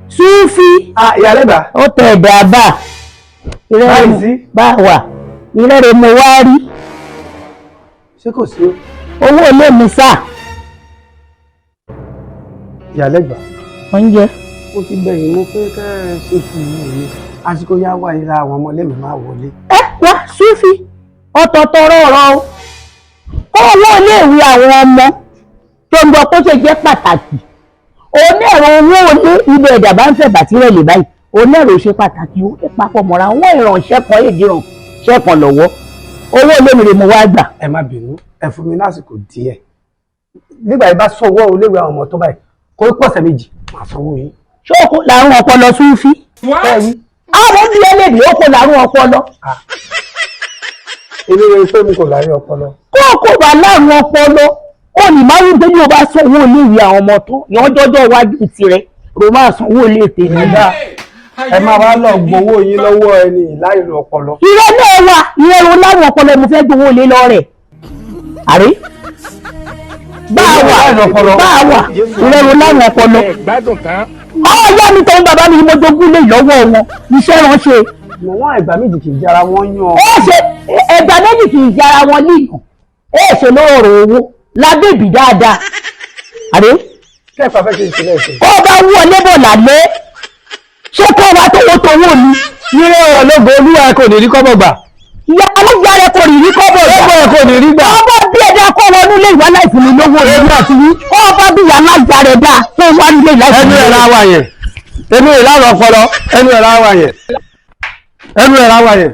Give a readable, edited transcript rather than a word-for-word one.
Sufi. Iyalegba. Ó tẹ ẹ̀dá bá. Bá wà. Ìrẹ́rẹ́ mo wá rí. Ṣé kò sí o? Owó ilé mi sá. Iyalegba. Oúnjẹ. Mo ti bẹ̀yìn mo fẹ́ kẹ́ ẹ ṣe sùúrù mi. Àsìkò yá wà yìí ra àwọn ọmọ ilé mi máa wọlé. Wá Sufi. Ọ̀tọ̀ọ̀tọ̀ ọ̀rọ̀ o. Owó iléèwé àwọn ọmọ tó ń gbọ́ kó ṣe jẹ́ pàtàkì. Onẹ́rọ owó olé ilé ẹ̀dà bá ń fẹ̀ bàtírẹ̀ lè báyìí. Onẹ́rọ ṣe pàtàkì ó ẹ papọ̀ mọ́ra wọn ìrànṣẹ́ kan èdè ránṣẹ́ kan lọ́wọ́. Owó ilé mi rè mo wá gbà. Ẹ má bínú, ẹ fún mi lásìkò díẹ̀. Nígbà yìí bá sọ̀wọ́ iléèwé àwọn ọmọ tó báyìí, kó pọ̀sẹ̀ méjì, màá sanwó yín. Ṣé o kò làrún ọpọlọ Sufi? Àwọn bí ẹlẹ́dì ó kò làrún ọpọlọ. Ilé rẹ̀ pé mi kò láàrin ọpọlọ. Kó bá làrún ọpọlọ. Ó ní máa ń gbé ní o bá sanwó iléèwé àwọn ọmọ tó yàn jọjọ́ iwájú tirẹ̀ ló máa sanwó ilé tèmi. Ẹ máa wá lọ gbowó yín lọ́wọ́ ẹni láìrò ọpọlọ. Ìrẹ́ náà wà ìrẹ́ ro láwọn ọpọlọ mo fẹ́ gbowó ilé lọ rẹ̀. Àrí? Bá a wà ìrẹ́ ro láwọn ọpọlọ. Ọ̀yá mi tẹ̀yìn bàbá mi ni mo jogún lé lọ́wọ́ wọn iṣẹ́ ránṣẹ́. Wọ́n ẹ̀gbà méjì kì í jára wọn yàn. Ẹ̀gbà méjì kì í jára wọn níyàn. Ṣe lóòrò owó lábẹ́bí dáadáa. Àrí? Kẹ́ẹ̀fà fẹ́ ṣe ìṣẹ̀lẹ̀ ìṣẹ̀lẹ̀. Ó bá wú ọ lébọ̀ lálẹ́. Ṣé kọ́ wa tówó ni? Ilé ọlọ́gbọ̀ olúwa kò ní rí kọ́bọ̀ gbà. Ìyá alájà rẹ̀ kò ní rí kọ́bọ̀ gbà. Kọ́bọ̀ kò ní rí gbà. Ọba bí ẹ̀dá kọ́ wọnú ilé ìwà láìsí mi lówó èmi àti yí. Ọba bí ìyá alájà rẹ̀ dá tó wá nílé láìsí mi. Ẹnu ẹ̀ láwà yẹn. Ẹnu ẹ̀ láwà ọpọlọ. Ẹnu ẹ̀ láwà yẹn.